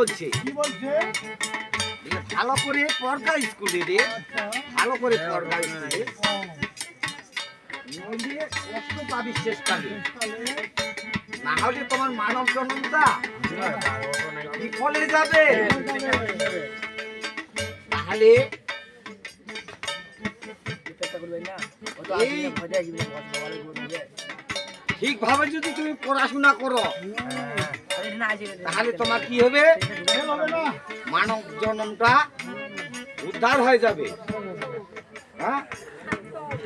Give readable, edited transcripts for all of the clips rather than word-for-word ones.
বলছে ভালো করে পড়কা স্কুলে রে, ভালো করে পড়কা স্কুলে, নইলে কষ্ট পাবি শেষকালে। না হলে তোমার মানব জন্মটা বিফলে যাবে। তাহলে ঠিকভাবে যদি তুমি পড়াশোনা করো তাহলে তোমার কি হবে, মানব জন্মটা উদ্ধার হয়ে যাবে। হ্যাঁ,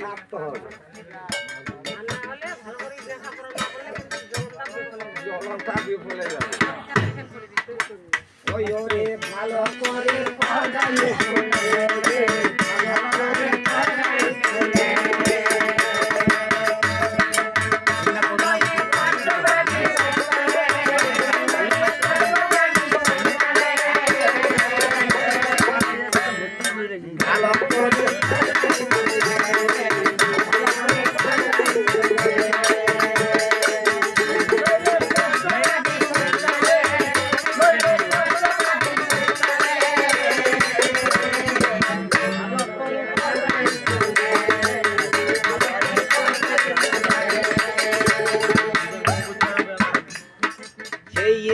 থাকতে হবে। জলটা বিফলে যাবে। ওই ওরে ভালো করে পড়ালে শুনে রে, ভালো করে পড়ালে শুনে রে।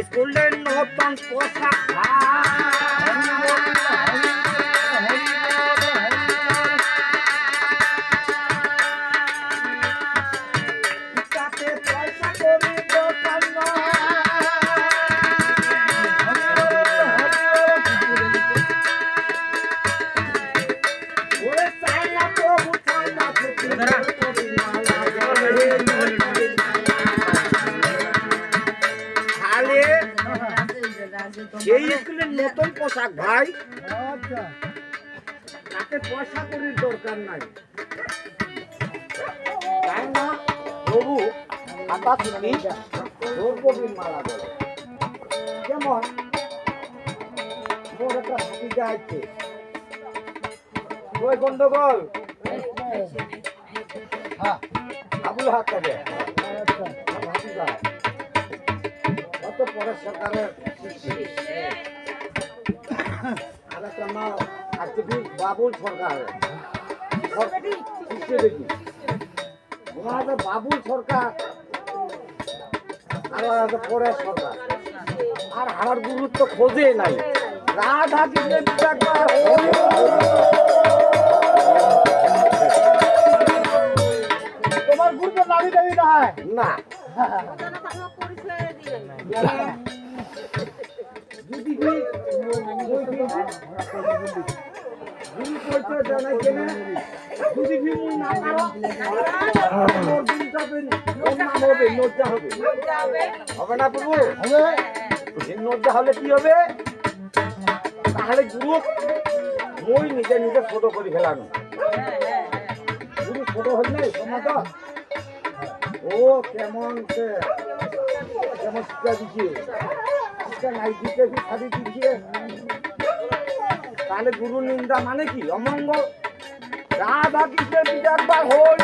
স্কুলের নতুন পোশাক তাতে পয়সা করি দোকান ওরে চাইলা প্রভু চাইলা সেই স্কুলের নতুন পোশাক ভাই, তাতে পয়সা করির দরকার নাই। তাই না প্রভু খাতা ছুটি দ্রৌপদীর মালা বলে। যেমন মোর একটা ভাতিজা আছে, ওই গন্ডগোল আবুল হাত করে ভাতিজা কত পরে সরকারের আরেকটা মা আছে বাবুল সরকার, বাবুল সরকার আর পরে সরকার। আর আমার গুরুত্ব খোঁজে নাই। রাধা কৃষ্ণের তোমার গুরুত্ব দাবি দাবি না হয় না। হবে না প্রভু, লজ্জা হলে কি হবে, তাহলে গুরু মই নিজে নিজে ছোট করে ফেলানো। গুরু ছোট হল নাই সমাজ ও কেমন কেমন শিক্ষা দিচ্ছে, শিক্ষা নাই দিচ্ছে ছাড়ি দিচ্ছে, তাহলে গুরু নিন্দা মানে কি অমঙ্গল। রাধা কৃষ্ণের বিচার হই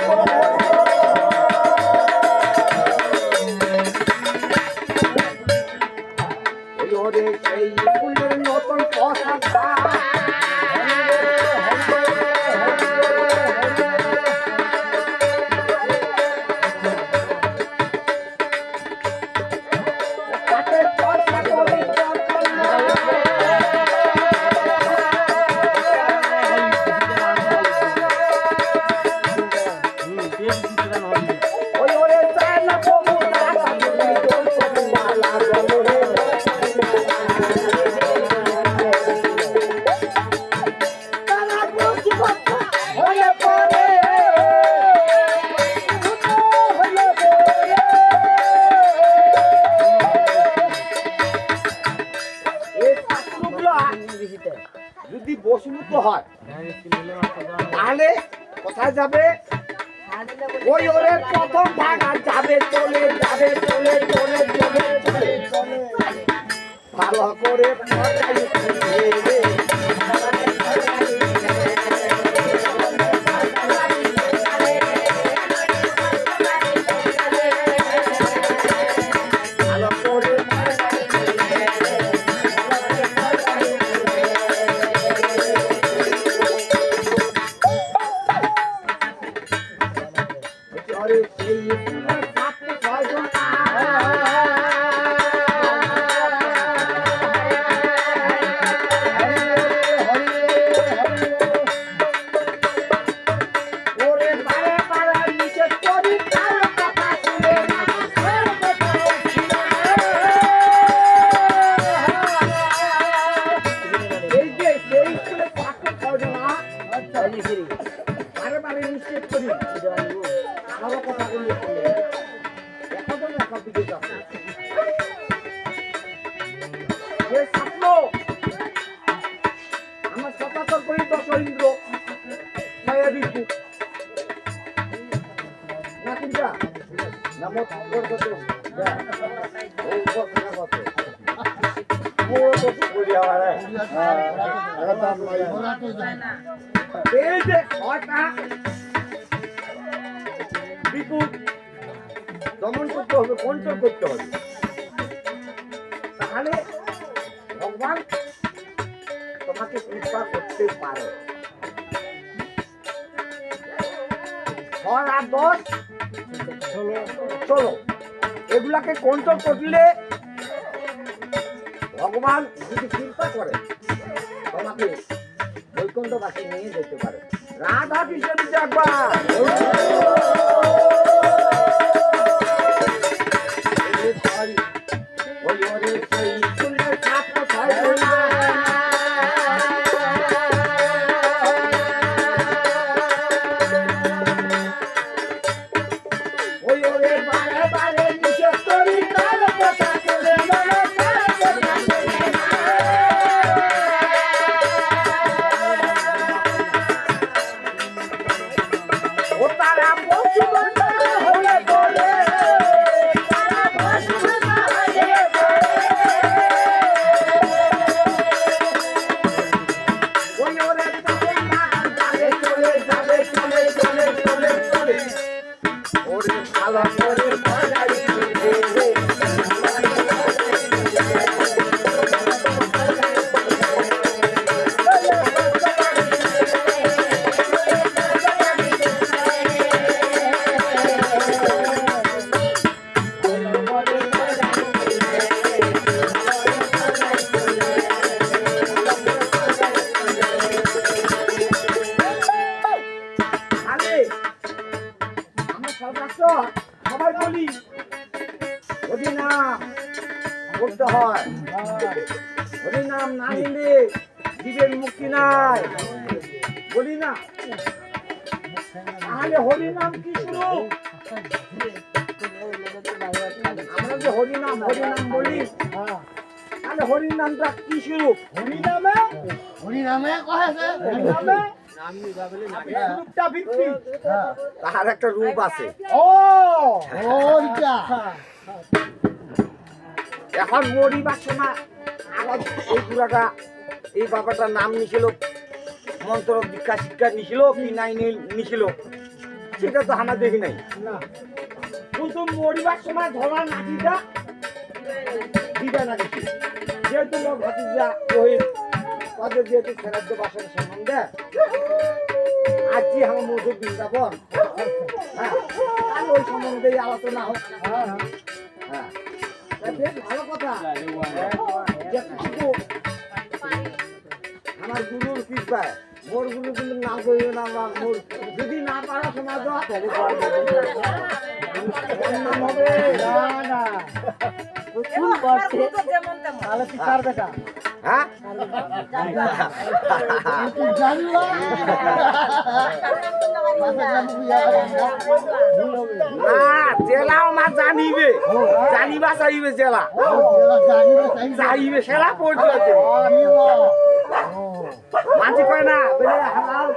ওরে সেই স্কুলের নতুন পোশাক যদি বসুমুক্ত হয় তাহলে কোথায় যাবে, ওই ওরে প্রথম ভাগা যাবে চলে যাবে চলে চলে চলে চলে ভালো করে ভালো করে বারে বারে নিশ্চিত করি ভালো কথা বললে এখন তো দেখা দিকে যাচ্ছে ছাত্র আমার সতাতর করি দশ ইন্দ্র ছায়া বিদ্যুৎ না কোনটা না মত কত ও কত কত ও তো করি আমার এই যে ছটা বিদ্যুৎ দমন করতে হবে কন্ট্রোল করতে হবে তাহলে ভগবান তোমাকে কৃপা করতে পারে 6 আর 10 16 এগুলাকে কন্ট্রোল করলে ভগবান যদি কৃপা করে তোমাকে বৈকুণ্ঠবাসী নিয়ে যেতে পারে রাধা কৃষ্ণ একবার সবাই বলি হরিনাম করতে হয় হরিনাম না নিলে জীবের মুক্তি নাই বলি না তাহলে হরিনাম কি শুরু আমরা যে হরিনাম হরিনাম বলি তাহলে হরিনামটা কি শুরু হরিনামে তাহার একটা রূপ আছে এখন মরিবার সময় আবার এই পুরাটা এই বাবাটার নাম নিছিল মন্ত্র দীক্ষা শিক্ষা নিছিল কি নাই নিছিল সেটা তো আমরা দেখি নাই কিন্তু মরিবার সময় ধরার নাতিটা দিদা না দেখি যেহেতু মোর ভাতিজা রোহিত তাদের যেহেতু খেলাদ্য বাসার সম্বন্ধে আজ যে আমার মধুর বৃন্দাবন হ্যাঁ ওই সম্বন্ধে আলোচনা হোক হ্যাঁ বেশ ভালো কথা যেটুকু আমার গুরুর কৃপায় মোর গুরু কিন্তু না করিও না আমার মোর যদি না পারা শোনা দেওয়া নাম হবে না হ্যাঁ জেলাও মা জানিবে জানিবা চাইবে জেলা চাইবে সেলা পর্যন্ত মাঝি কয় না বলে হালাল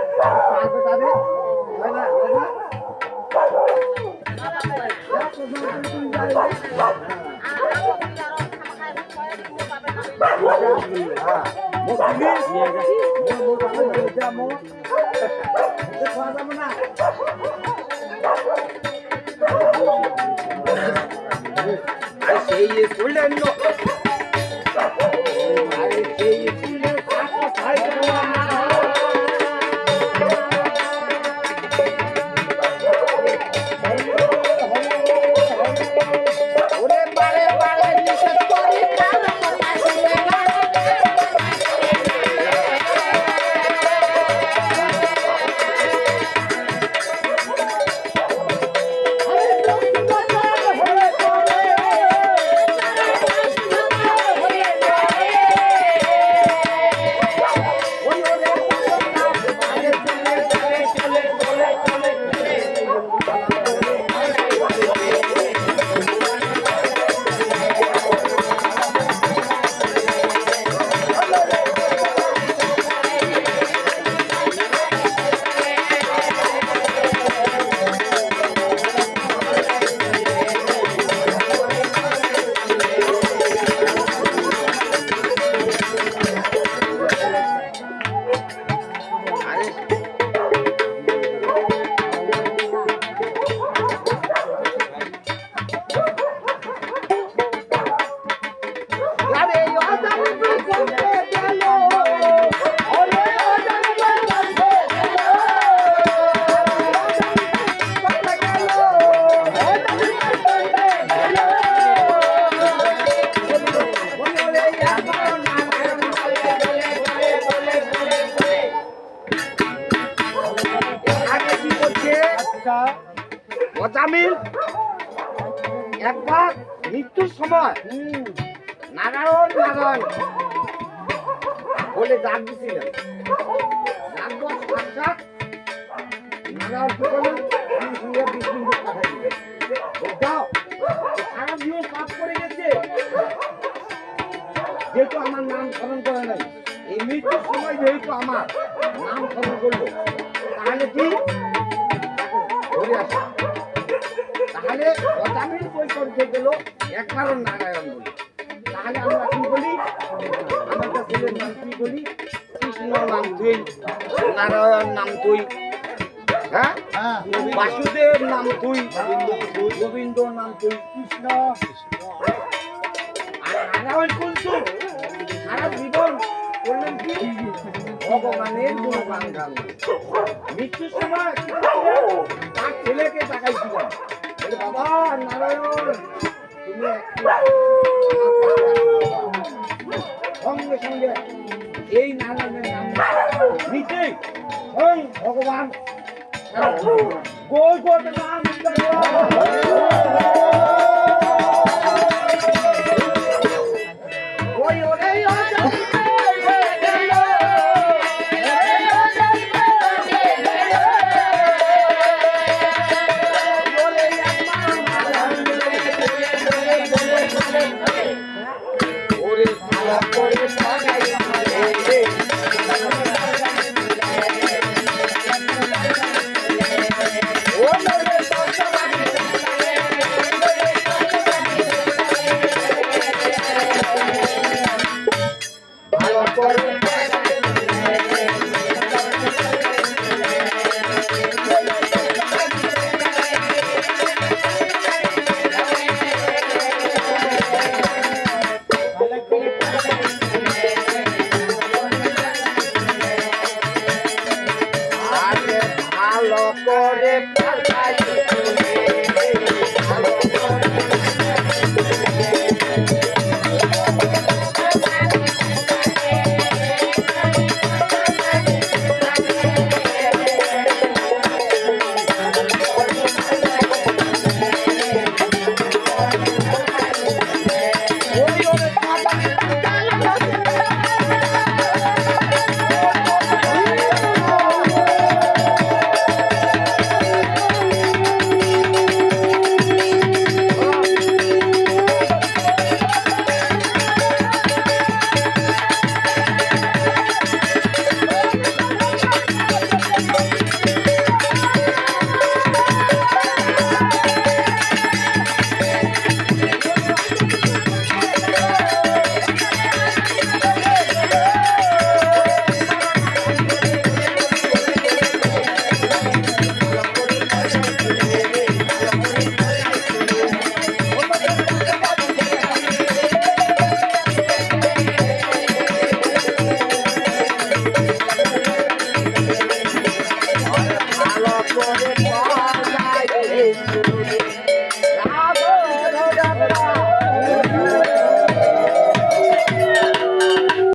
সেই স্কুলে আচ্ছা অজামিল একবার মৃত্যুর সময় নারায়ণ নারায়ণ বলে ডাক দিছিলেন। ডাক দেওয়ার সাক্ষাৎ নারায়ণ কি করলেন? সঙ্গে বিষ্ণু পাঠাই দিলেন। যাও, সারা জীবন পাপ করে গেছে, যেহেতু আমার নাম স্মরণ করে নাই, এই মৃত্যুর সময় যেহেতু আমার নাম স্মরণ করলো, তাহলে কি ধরে আসা? তাহলে অজামিল বই করতে গেল একবারও নারায়ণ বলি। তাহলে আমরা কি বলি? আমাদের ছেলের নাম কি বলি? কৃষ্ণ নাম তুই, নারায়ণ নাম তুই, হ্যাঁ, বাসুদেব নাম তুই, গোবিন্দ নাম তুই, কৃষ্ণ। আর নারায়ণ কিন্তু সারা জীবন করলেন কি? ভগবানের গুণগান গান। মৃত্যুর সময় তার ছেলেকে দেখাইছিলেন, বলে, বাবা নারায়ণ তুমি সঙ্গে সঙ্গে এই নারায়ণের নাম নিচেই ভগবান গোল গোল নাম ভালো করে